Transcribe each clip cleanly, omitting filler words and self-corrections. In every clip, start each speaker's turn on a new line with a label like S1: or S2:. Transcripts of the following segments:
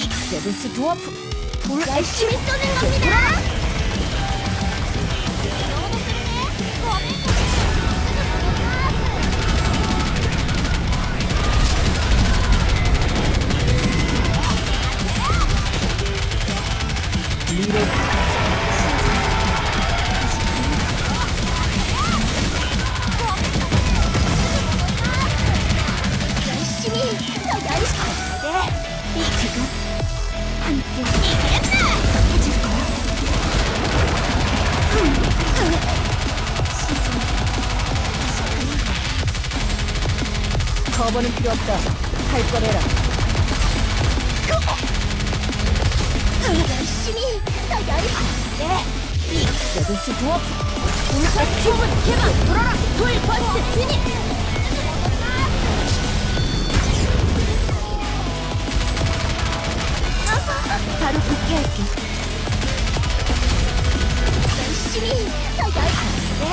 S1: 세븐스 드워프 불
S2: 열심히 쏘는 겁니다.
S1: 미래
S2: 열심히 더 열심히. 네,
S1: 지금 함께
S2: 이겼다.
S1: 해줄 거야. 거부는 필요 없다. 할 거래라.
S2: 열심히 더 열심히. 네,
S1: 세븐스 드워프
S2: 불사 주문 개방. 불어라. 돌 버스트 진입.
S1: 바로 복귀할게.
S2: 열심히 더 열심히. 네,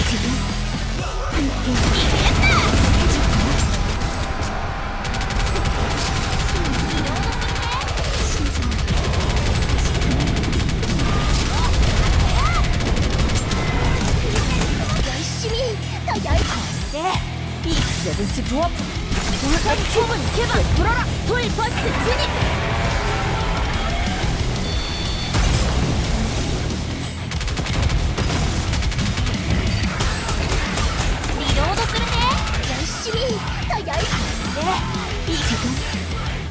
S1: 지금 함께
S2: 이겼다. 열심히 더 열심히. 네,
S1: 세븐스 드워프
S2: 불사 주문 개방. 불어라. 돌 버스트 진입. 리로드 쓰는데 열심히 더 열심히. 네,
S1: 지금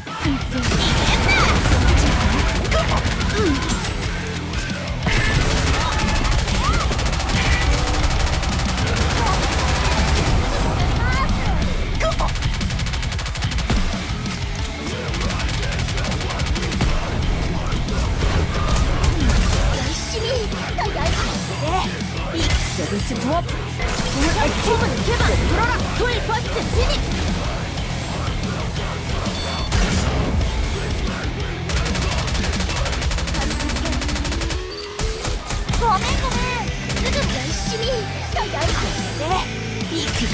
S1: 함께
S2: 이겼다. 열심히 더 열심히. 네,
S1: 세븐스 드워프
S2: 불사 주문 개방. 불어라. 돌 버스트 진입. 고멘 지금 열심히 더 열심히. 네,
S1: 지금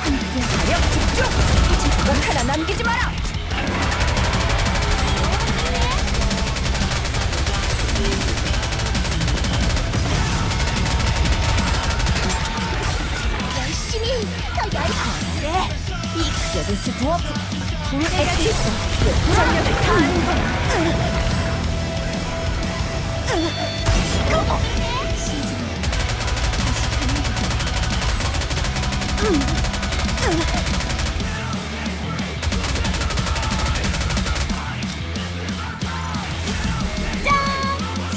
S1: 함께 가력 집중. 목 하나 남기지 마라.
S2: 열심히 더 열심히. 네,
S1: 세븐스 드워프 불할 수 있어. 전력을 다하는 거야.
S2: 짠!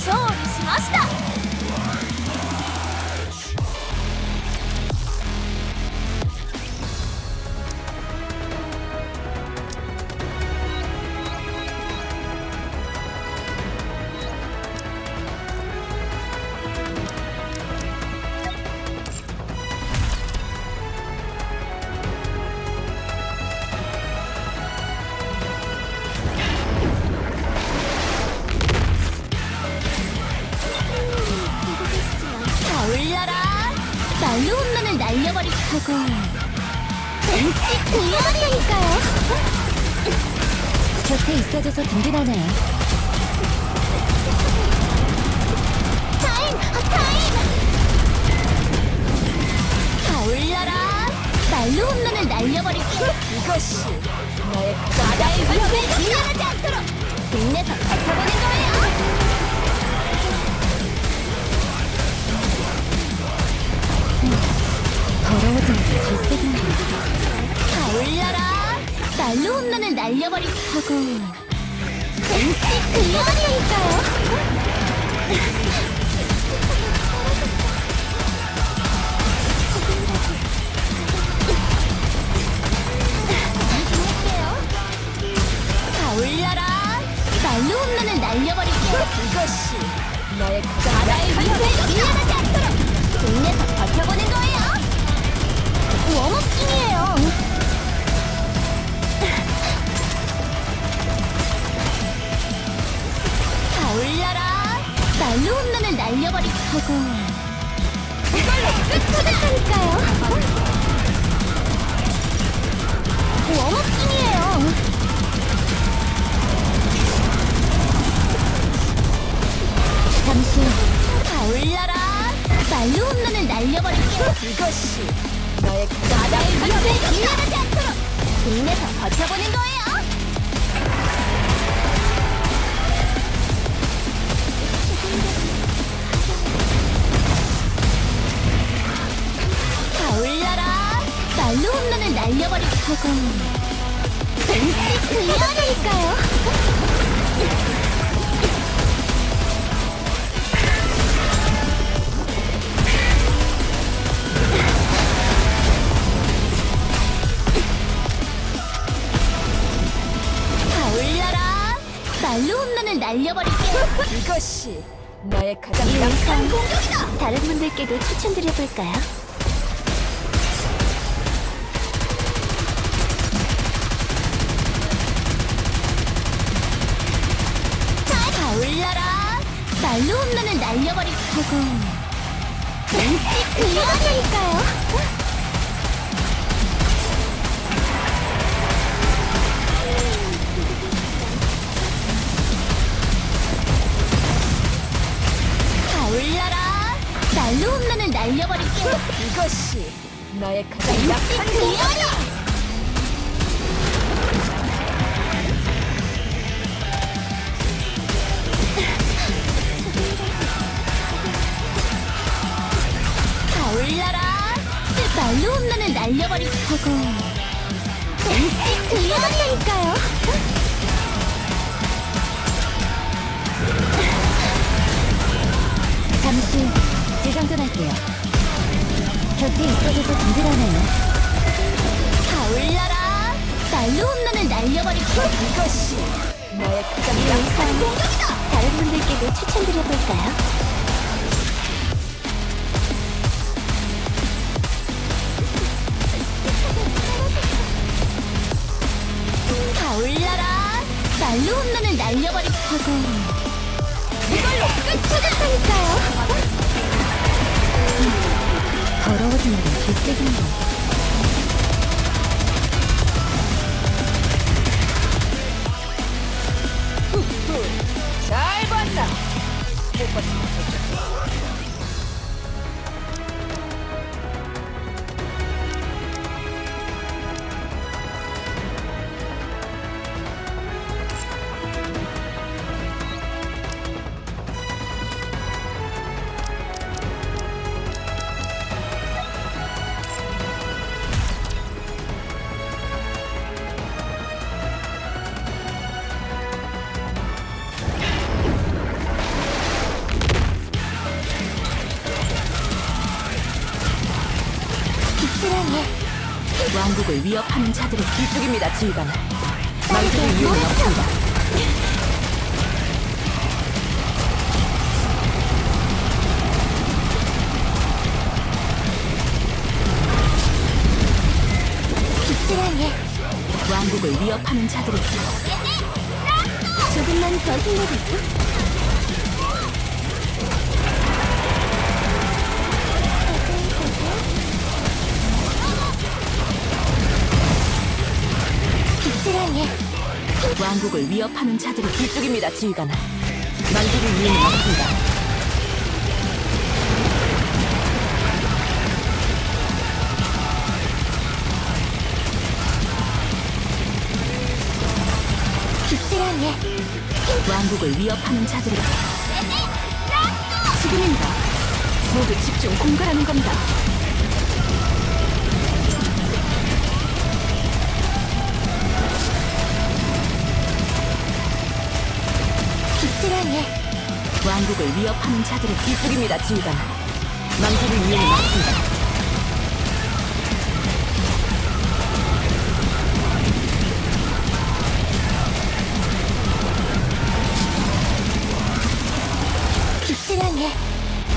S2: 勝利しました。다 올려라. 날로 홈런을 날려버릴 하고 왠지 궁금하다니까요.
S1: 곁에 있어줘서 든든하네요.
S2: 타임! 타임! 다 올려라. 날로 홈런을 날려버릴게.
S1: 이것이 너의
S2: 바다의 위험에 밀려나지 않도록 힘내서 뱉어보는 거예요.
S1: 더러워진 게 질색인데.
S2: 다 올려라. 날로 홈런을 날려버릴 하고 왠지 궁금하다니까요. 다 올려라. 날로 홈런을 날려버릴게.
S1: 이것이 너의
S2: 바다의 위험에 밀려나지 않도록 힘내서 버텨보는 거예요. 웜업 중이에요. 다 올려라. 날로 홈런을 날려버릴 하고 이걸로 끝하겠다니까요. 웜업 중이에요. 잠시 타올라라. 말로 홈런을 날려버릴게.
S1: 이것이 너의 가장
S2: 바다의 물결 밀려나지 않도록 힘내서 버텨보는 거예요. 타올라라. 말로 홈런을 날려버릴게. 왠지 들려드릴까요? 타올라라. 말로 홈런을 날려버릴게.
S1: 이것이 너의 가장
S2: 이
S1: 약한
S2: 영상 공격이다. 다른 분들께도 추천드려볼까요? 타올라라. 말로 홈런을 날려버리고 왠지 그려드릴까요? 타올라라. 말로 홈런을 날려버릴게.
S1: 이것이 너의 가장
S2: 왠지
S1: 약한
S2: 그려라. 타올라라. 말로 홈런을 날려버리고 왠지 그려드릴까요? 잠시 재장전할게요. 곁에 있어줘서 든든하네요. 타올라라. 말로 홈런을 날려버리고
S1: 이것이 너의 가장
S2: 이
S1: 약한
S2: 영상 공격이다. 다른 분들께도 추천드려볼까요? 타올라라. 말로 홈런을 날려버리고 이걸로 끝이겠다니까요. 더러워지면 개새끼인가.
S1: 잘 봤다.
S3: 왕국을 위협하는 자들의 뒤쪽입니다, 지휘관. 망설일 이유는 없습니다. 왕국을 위협하는 자들의
S2: 조금만 더 힘내볼까?
S3: 왕국을 위협하는 자들의 뒤쪽입니다, 지휘관. 망설일 이유는 없습니다. 왕국을 위협하는 자들의 지금입니다. 모두 집중 공갈하는 겁니다. 왕국을 위협하는 자들의 뒤쪽입니다, 지휘관. 망설일 이유는 없습니다.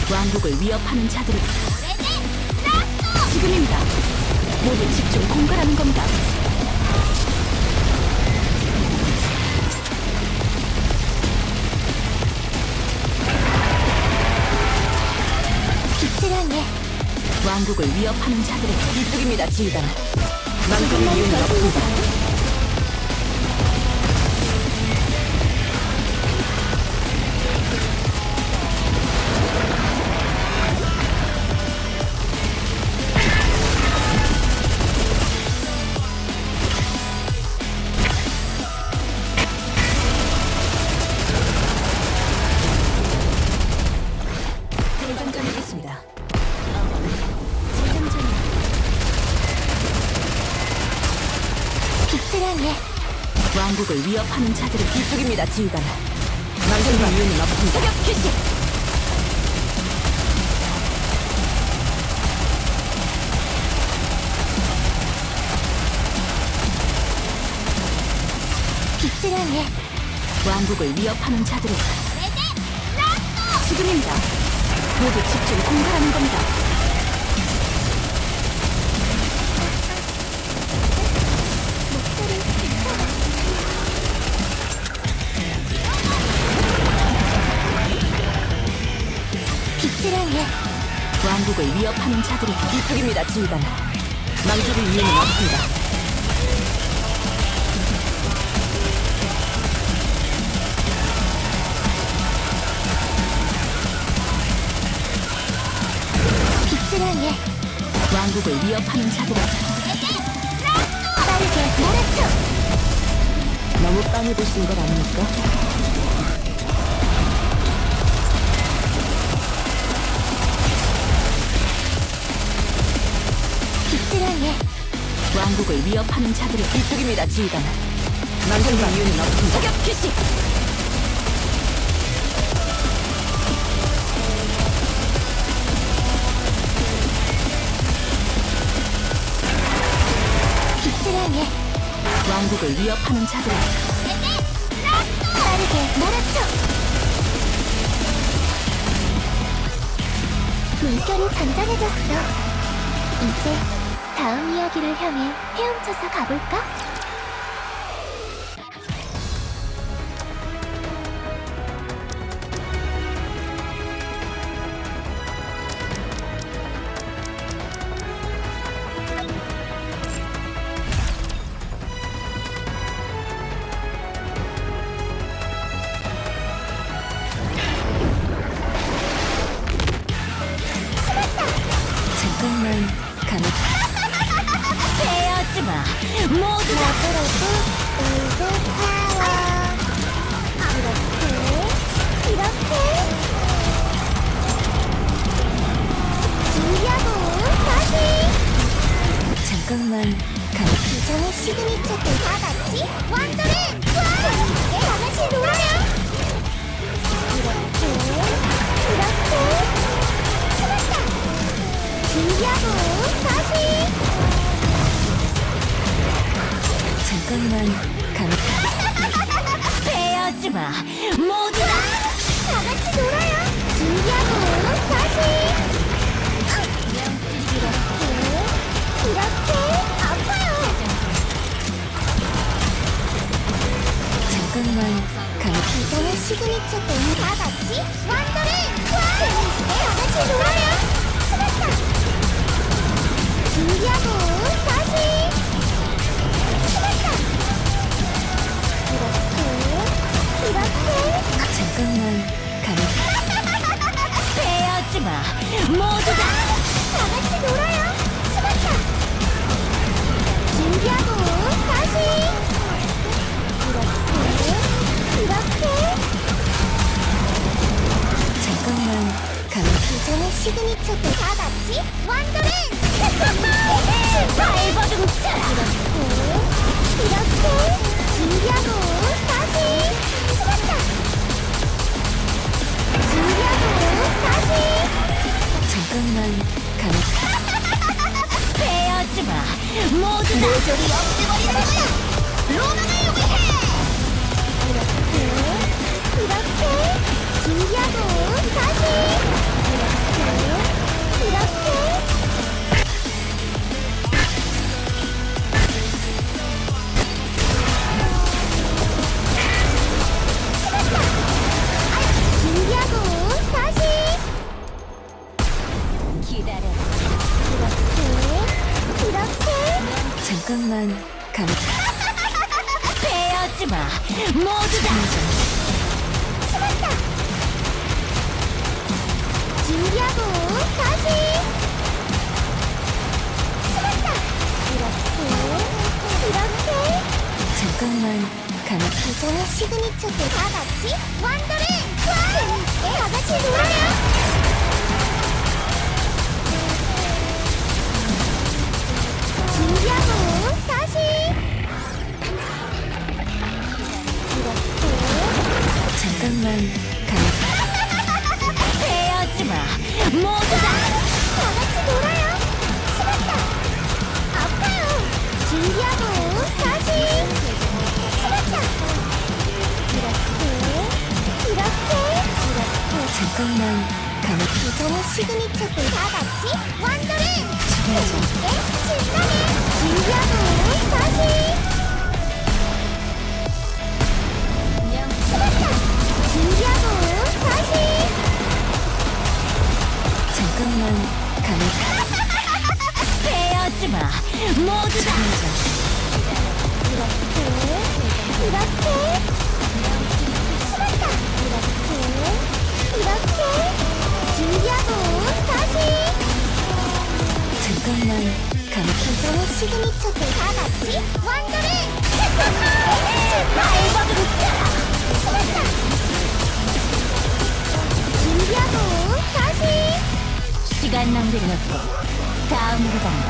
S3: 왕국을 위협하는 자들의 지금입니다. 모두 집중 공갈하는 겁니다. 왕국을 위협하는 자들의 뒤쪽입니다, 지휘관. 망설일 이유는 없습니다. 높습니다.
S2: 빛을 향해
S3: 왕국을 위협하는 자들을 이쪽입니다, 지휘관. 망설일 이유는 없습니다. 사격 개시!
S2: 빛을 향해
S3: 왕국을 위협하는 자들을 지금입니다. 모두 집중 공갈하는 겁니다.
S2: 목소리 깊어라. 빛을 향해
S3: 왕국을 위협하는 자들을 이쪽입니다, 지휘관. 망설일 이유는 없습니다.
S2: 빛을 향해
S3: 왕국을 위협하는 자들을
S2: 빠르게 몰아쳐.
S3: 너무 빤히 보신 것 아닙니까?
S2: 빛을 향해
S3: 왕국을 위협하는 자들을 이쪽입니다, 지휘관. 망설일 이유는 없습니다. 사격 개시!
S2: 빛을 향해
S3: 왕국을 위협하는 자들을
S2: 빠르게 몰아쳐. 물결이 잔잔해졌어. 이제 다음 이야기를 향해 헤엄쳐서 가볼까?
S3: 잠깐만 가만.
S2: 헤어지 마. 모두 다 그래도 울고 파워. 이렇게 준비하고 다시.
S3: 잠깐만 가만.
S2: 기존의 시그니처들 다 같이 완전히 다 같이 놀아요. 이렇게 숨었다. 준비하고 다시.
S3: 잠깐만 가만.
S2: 헤어지 마. 모두 다 같이 놀아요. 준비하고 다시. 이렇게 아파요.
S3: 잠깐만 가만.
S2: 기존의 시그니처들 다 같이 완전히 다 같이 놀아요. 숨었다. 준비하고 다시. 숨었다. 이렇게
S3: 잠깐만 가만.
S2: 헤어지 마. 모두 다 같이 놀아요. 숨었다. 준비하고 다시. 이렇게
S3: 잠깐만 가만.
S2: 기존의 시그니처들 다 같이 완전히 발버둥차. 이렇게 준비하고 다시. 숨었다. 준비하고 다시.
S3: 잠깐만 가만.
S2: 헤어지 마. 모두 다 모조리 없애버리는 거야. 로망을 위해. 이렇게 준비하고 다시. 이렇게 숨었다. 준비하고 다시.
S3: 기다려.
S2: 이렇게
S3: 잠깐만 가만.
S2: 헤어지 마. 모두 다 숨었다. 준비하고 다시. 숨었다. 이렇게
S3: 잠깐만 가만.
S2: 기존의 시그니처들 다 같이 완전히 다 같이 놀아요. 공공의 시그니처 다 같이 완도를 재밌게 신나게 준비하고 다시 수박다 준비하고 다시
S3: 잠깐만 가만히
S2: 헤어지마 모두 다 이렇게 수박다 이렇게 준비하고 다시
S3: 잠깐만 가만히
S2: 기존의 시그니처들 다 같이 완도를 알버그로 뛰어라 수박다 준비하고 다시
S3: 시간 낭비는 없고 다음으로 간다.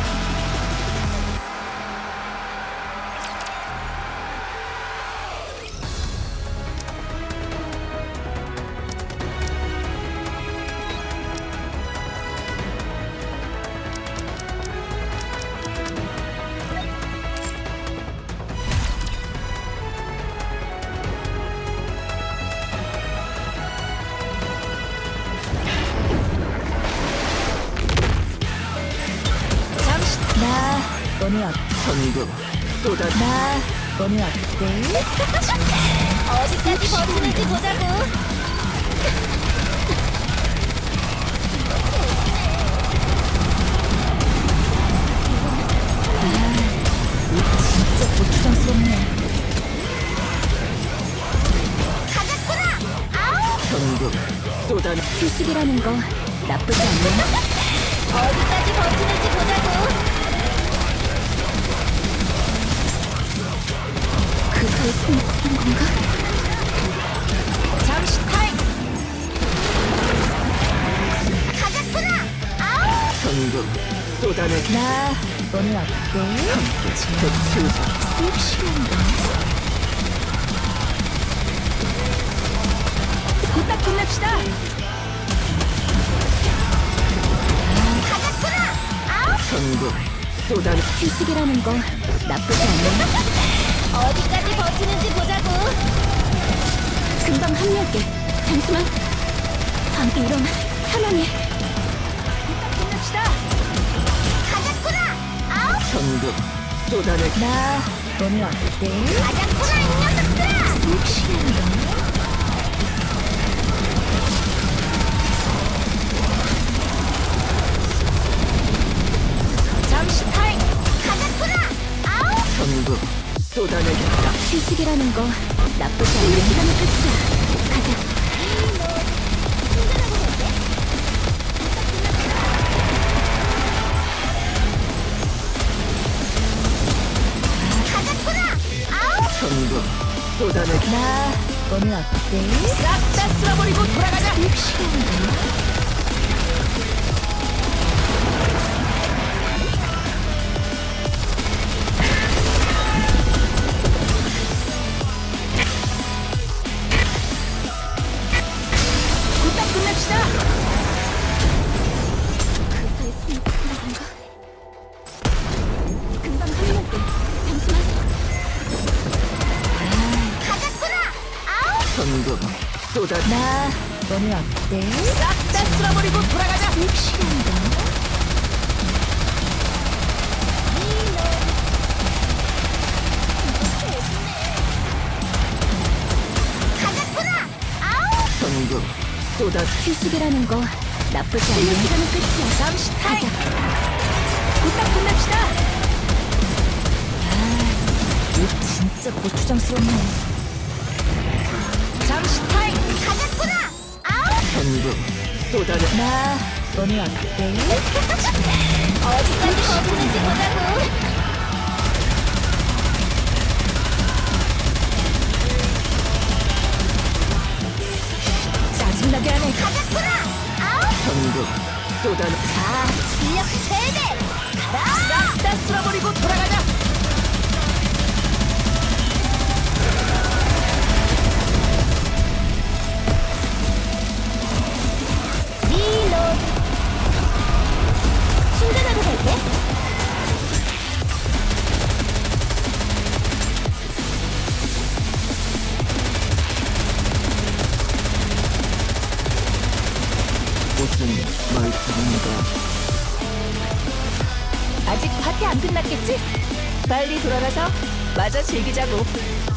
S3: 나 오늘 어때?
S4: 전부 쏟아
S3: 나 오늘 어때?
S2: 어디까지 버티는지 보자고
S3: 진짜 고추장스럽네.
S2: 가자꾸나 아우
S4: 전부 쏟아
S3: 휴식이라는 거 나쁘지 않네.
S2: 어디까지 버티는지 보자고
S3: 그 사이 숨는 건가?
S2: 잠시 타임 가자꾸나 아우
S4: 전부 쏟아내
S3: 나 오늘 어때?
S4: 대추자
S3: 섹시한가?
S1: 부탁 끝냅시다.
S2: 가자꾸나 아우
S4: 전부 쏟아내
S3: 휴식이라는 거 나쁘지 않네.
S2: 어디까지 버티는지 보자고
S3: 금방 합류할게. 잠시만. 함께 일어나. 편안히.
S1: 끝냅시다.
S2: 가자꾸나 아우
S4: 전부 쏟아내
S3: 나 오늘 어때?
S2: 가자꾸나 이 녀석들아
S3: 섹시한가?
S1: 잠시 타임.
S2: 가자꾸나 아우
S4: 전부 쏟아내겠다
S3: 휴식이라는 거 나쁘지 않네. 시간이 끝이야. 가자.
S2: 가자꾸나 아우
S4: 전부 쏟아내
S3: 나 오늘 어때?
S1: 싹 다 쓸어버리고 돌아가자.
S3: 섹시한가?
S1: 부탁 끝냅시다.
S3: 금방 합류할게. 잠시만.
S2: 가자꾸나 아우
S4: 전부 쏟아
S3: 나 오늘 어때?
S1: 싹 다 쓸어버리고 돌아가자.
S3: 섹시한가?
S2: 가자꾸나 아우
S4: 전부 쏟아
S3: 휴식이라는 거 나쁘지 않네. 시간은 끝이야.
S1: 잠시 타임.
S3: 가자.
S1: 부탁 끝냅시다.
S3: 이 진짜 고추장스럽네.
S1: 잠시 타임.
S2: 가자꾸나 아우
S4: 전부 쏟아내
S3: 나 오늘 어때?
S2: 어디까지 버티는지 보자고
S1: 짜증나게 하네.
S2: 가자꾸나 아우
S4: 전부 쏟아내
S2: 자 실력 최대 가라
S1: 싹 다 쓸어버리고 돌아가자.
S2: 리로드 충전하고 갈게
S4: 옷은
S1: 파티 안 끝났겠지? 빨리 돌아가서 마저 즐기자고.